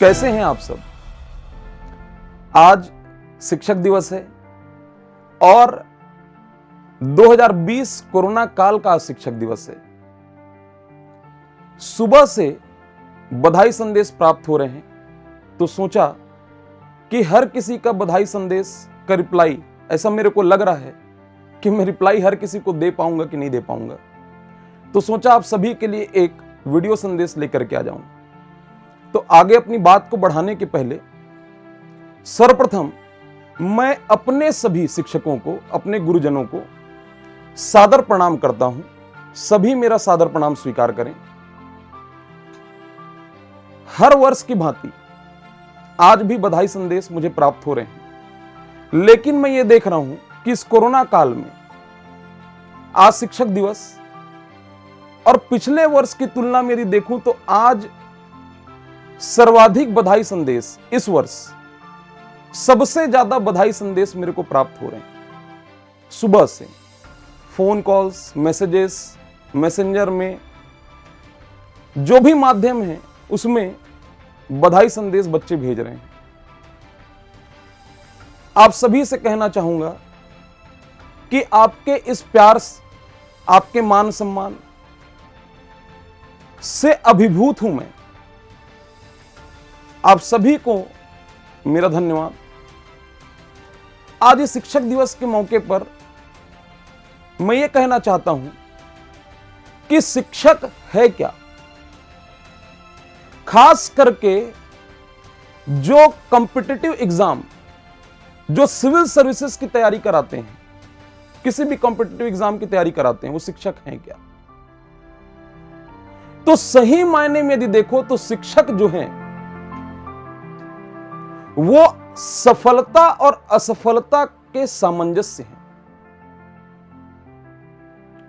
कैसे हैं आप सब। आज शिक्षक दिवस है और 2020 कोरोना काल का आज शिक्षक दिवस है। सुबह से बधाई संदेश प्राप्त हो रहे हैं तो सोचा कि हर किसी का बधाई संदेश का रिप्लाई, ऐसा मेरे को लग रहा है कि मैं रिप्लाई हर किसी को दे पाऊंगा कि नहीं दे पाऊंगा, तो सोचा आप सभी के लिए एक वीडियो संदेश लेकर के आ जाऊं। तो आगे अपनी बात को बढ़ाने के पहले सर्वप्रथम मैं अपने सभी शिक्षकों को, अपने गुरुजनों को सादर प्रणाम करता हूं। सभी मेरा सादर प्रणाम स्वीकार करें। हर वर्ष की भांति आज भी बधाई संदेश मुझे प्राप्त हो रहे हैं, लेकिन मैं ये देख रहा हूं कि इस कोरोना काल में आज शिक्षक दिवस और पिछले वर्ष की तुलना में यदि देखूं तो आज सर्वाधिक बधाई संदेश, इस वर्ष सबसे ज्यादा बधाई संदेश मेरे को प्राप्त हो रहे हैं। सुबह से फोन कॉल्स, मैसेजेस, मैसेंजर में जो भी माध्यम है उसमें बधाई संदेश बच्चे भेज रहे हैं। आप सभी से कहना चाहूंगा कि आपके इस प्यार, आपके मान सम्मान से अभिभूत हूं मैं। आप सभी को मेरा धन्यवाद। आज इस शिक्षक दिवस के मौके पर मैं ये कहना चाहता हूं कि शिक्षक है क्या। खास करके जो कॉम्पिटिटिव एग्जाम, जो सिविल सर्विसेज की तैयारी कराते हैं, किसी भी कॉम्पिटिटिव एग्जाम की तैयारी कराते हैं, वो शिक्षक हैं क्या। तो सही मायने में यदि देखो तो शिक्षक जो हैं वो सफलता और असफलता के सामंजस्य हैं।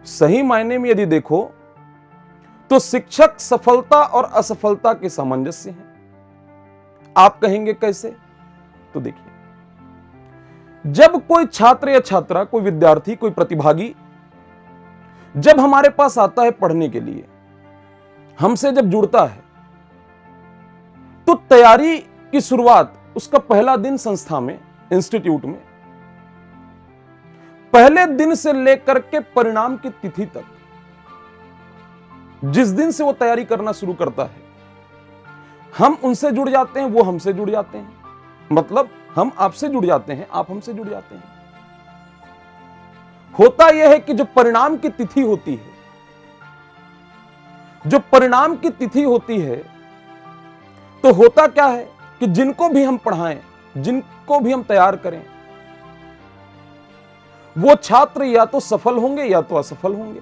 सही मायने में यदि देखो तो शिक्षक सफलता और असफलता के सामंजस्य हैं। आप कहेंगे कैसे? तो देखिए, जब कोई छात्र या छात्रा, कोई विद्यार्थी, कोई प्रतिभागी जब हमारे पास आता है पढ़ने के लिए, हमसे जब जुड़ता है, तो तैयारी की शुरुआत, उसका पहला दिन संस्था में, इंस्टीट्यूट में, पहले दिन से लेकर के परिणाम की तिथि तक, जिस दिन से वो तैयारी करना शुरू करता है, हम उनसे जुड़ जाते हैं, वो हमसे जुड़ जाते हैं। मतलब हम आपसे जुड़ जाते हैं, आप हमसे जुड़ जाते हैं। होता यह है कि जो परिणाम की तिथि होती है, जो परिणाम की तिथि होती है, तो होता क्या है कि जिनको भी हम पढ़ाएं, जिनको भी हम तैयार करें, वो छात्र या तो सफल होंगे या तो असफल होंगे।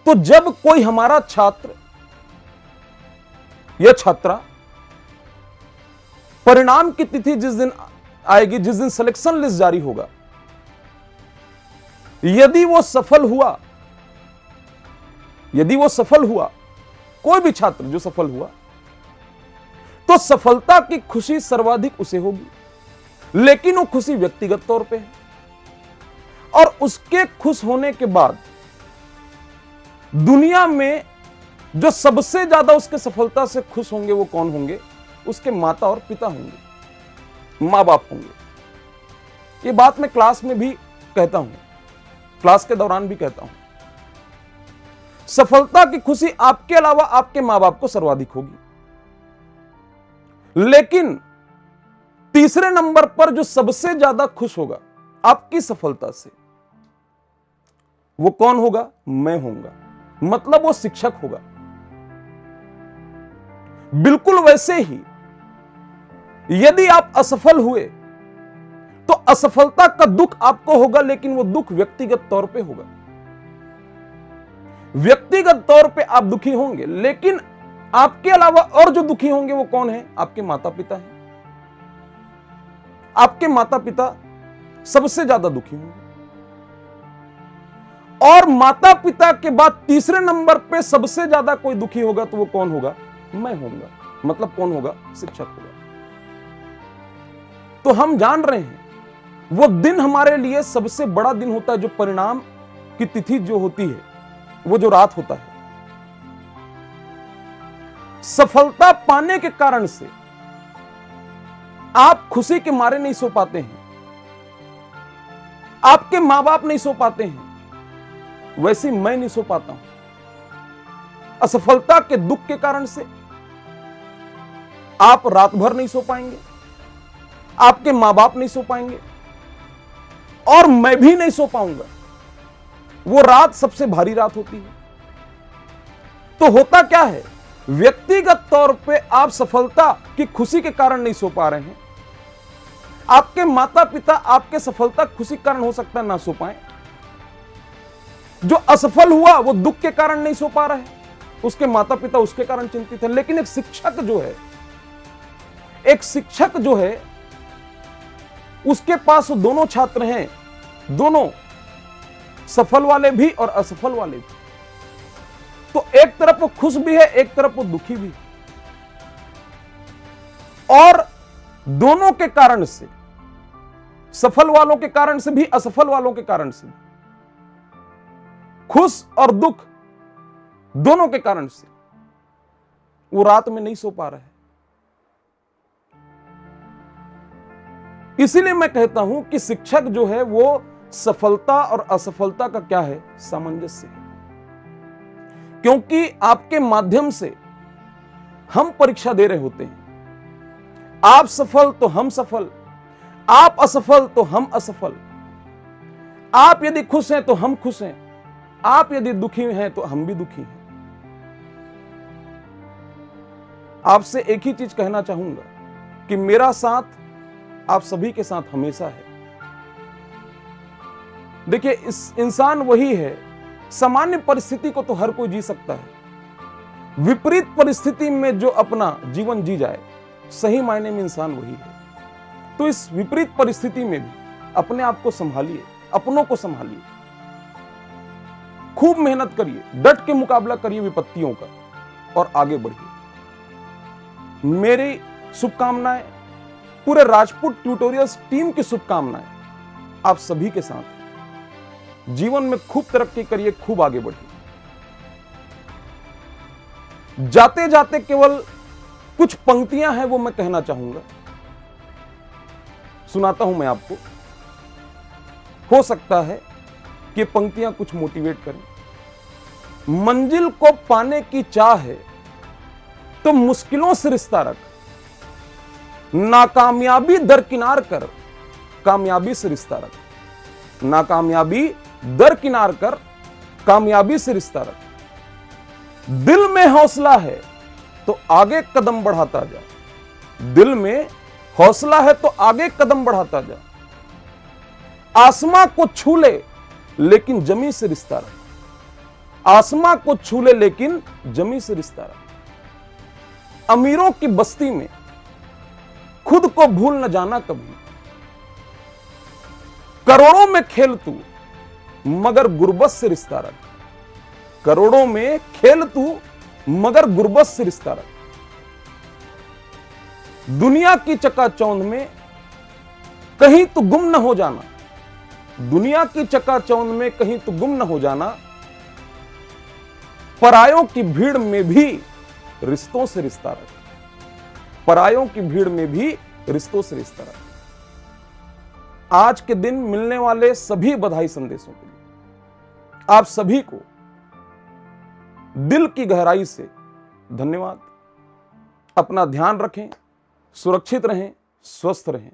तो जब कोई हमारा छात्र या छात्रा, परिणाम की तिथि जिस दिन आएगी, जिस दिन सिलेक्शन लिस्ट जारी होगा, यदि वो सफल हुआ, यदि वो सफल हुआ, कोई भी छात्र जो सफल हुआ, तो सफलता की खुशी सर्वाधिक उसे होगी। लेकिन वो खुशी व्यक्तिगत तौर पे है, और उसके खुश होने के बाद दुनिया में जो सबसे ज्यादा उसके सफलता से खुश होंगे वो कौन होंगे? उसके माता और पिता होंगे, मां बाप होंगे। ये बात मैं क्लास में भी कहता हूं, क्लास के दौरान भी कहता हूं। सफलता की खुशी आपके अलावा आपके मां बाप को सर्वाधिक होगी। लेकिन तीसरे नंबर पर जो सबसे ज्यादा खुश होगा आपकी सफलता से, वो कौन होगा? मैं होऊंगा। मतलब वो शिक्षक होगा। बिल्कुल वैसे ही यदि आप असफल हुए तो असफलता का दुख आपको होगा, लेकिन वो दुख व्यक्तिगत तौर पे होगा। व्यक्तिगत तौर पे आप दुखी होंगे, लेकिन आपके अलावा और जो दुखी होंगे वो कौन है? आपके माता पिता हैं। आपके माता पिता सबसे ज्यादा दुखी होंगे। और माता पिता के बाद तीसरे नंबर पे सबसे ज्यादा कोई दुखी होगा तो वो कौन होगा? मैं होऊंगा। मतलब कौन होगा? शिक्षक होगा। तो हम जान रहे हैं वो दिन हमारे लिए सबसे बड़ा दिन होता है, जो परिणाम की तिथि जो होती है, वो जो रात होता है। सफलता पाने के कारण से आप खुशी के मारे नहीं सो पाते हैं, आपके मां बाप नहीं सो पाते हैं, वैसे मैं नहीं सो पाता हूं। असफलता के दुख के कारण से आप रात भर नहीं सो पाएंगे, आपके मां बाप नहीं सो पाएंगे और मैं भी नहीं सो पाऊंगा। वो रात सबसे भारी रात होती है। तो होता क्या है, व्यक्तिगत तौर पे आप सफलता की खुशी के कारण नहीं सो पा रहे हैं, आपके माता पिता आपके सफलता खुशी के कारण हो सकता है ना सो पाए। जो असफल हुआ वो दुख के कारण नहीं सो पा रहा है, उसके माता पिता उसके कारण चिंतित है। लेकिन एक शिक्षक जो है उसके पास दोनों छात्र हैं, दोनों सफल वाले भी और असफल वाले भी। तो एक तरफ वो खुश भी है, एक तरफ वो दुखी भी, और दोनों के कारण से, सफल वालों के कारण से भी असफल वालों के कारण से, खुश और दुख दोनों के कारण से वो रात में नहीं सो पा रहे हैं। इसीलिए मैं कहता हूं कि शिक्षक जो है वो सफलता और असफलता का क्या है, सामंजस्य है। क्योंकि आपके माध्यम से हम परीक्षा दे रहे होते हैं। आप सफल तो हम सफल, आप असफल तो हम असफल। आप यदि खुश हैं तो हम खुश हैं, आप यदि दुखी हैं तो हम भी दुखी हैं। आपसे एक ही चीज कहना चाहूंगा कि मेरा साथ आप सभी के साथ हमेशा है। देखिए, इस इंसान वही है, सामान्य परिस्थिति को तो हर कोई जी सकता है, विपरीत परिस्थिति में जो अपना जीवन जी जाए, सही मायने में इंसान वही है। तो इस विपरीत परिस्थिति में भी अपने आप को संभालिए, अपनों को संभालिए, खूब मेहनत करिए, डट के मुकाबला करिए विपत्तियों का और आगे बढ़िए। मेरी शुभकामनाएं, पूरे राजपूत ट्यूटोरियल्स टीम की शुभकामनाएं आप सभी के साथ। जीवन में खूब तरक्की करिए, खूब आगे बढ़िए। जाते जाते केवल कुछ पंक्तियां हैं वो मैं कहना चाहूंगा, सुनाता हूं मैं आपको। हो सकता है कि पंक्तियां कुछ मोटिवेट करें। मंजिल को पाने की चाह है तो मुश्किलों से रिश्ता रख, नाकामयाबी दरकिनार कर कामयाबी से रिश्ता रख। नाकामयाबी दरकिनार कर कामयाबी से रिश्ता रख। दिल में हौसला है तो आगे कदम बढ़ाता जा, दिल में हौसला है तो आगे कदम बढ़ाता जा। आसमां को छू ले लेकिन जमी से रिश्ता रख, आसमां को छू ले लेकिन जमी से रिश्ता रख। अमीरों की बस्ती में खुद को भूल न जाना कभी, करोड़ों में खेल तू मगर गुर्बत से रिश्ता रख। करोड़ों में खेल तू मगर गुर्बत से रिश्ता रख। दुनिया की चकाचौंध में कहीं तो गुम न हो जाना, दुनिया की चकाचौंध में कहीं तो गुम न हो जाना। परायों की भीड़ में भी रिश्तों से रिश्ता रख, परायों की भीड़ में भी रिश्तों से रिश्ता रख। आज के दिन मिलने वाले सभी बधाई संदेशों के लिए आप सभी को दिल की गहराई से धन्यवाद। अपना ध्यान रखें, सुरक्षित रहें, स्वस्थ रहें।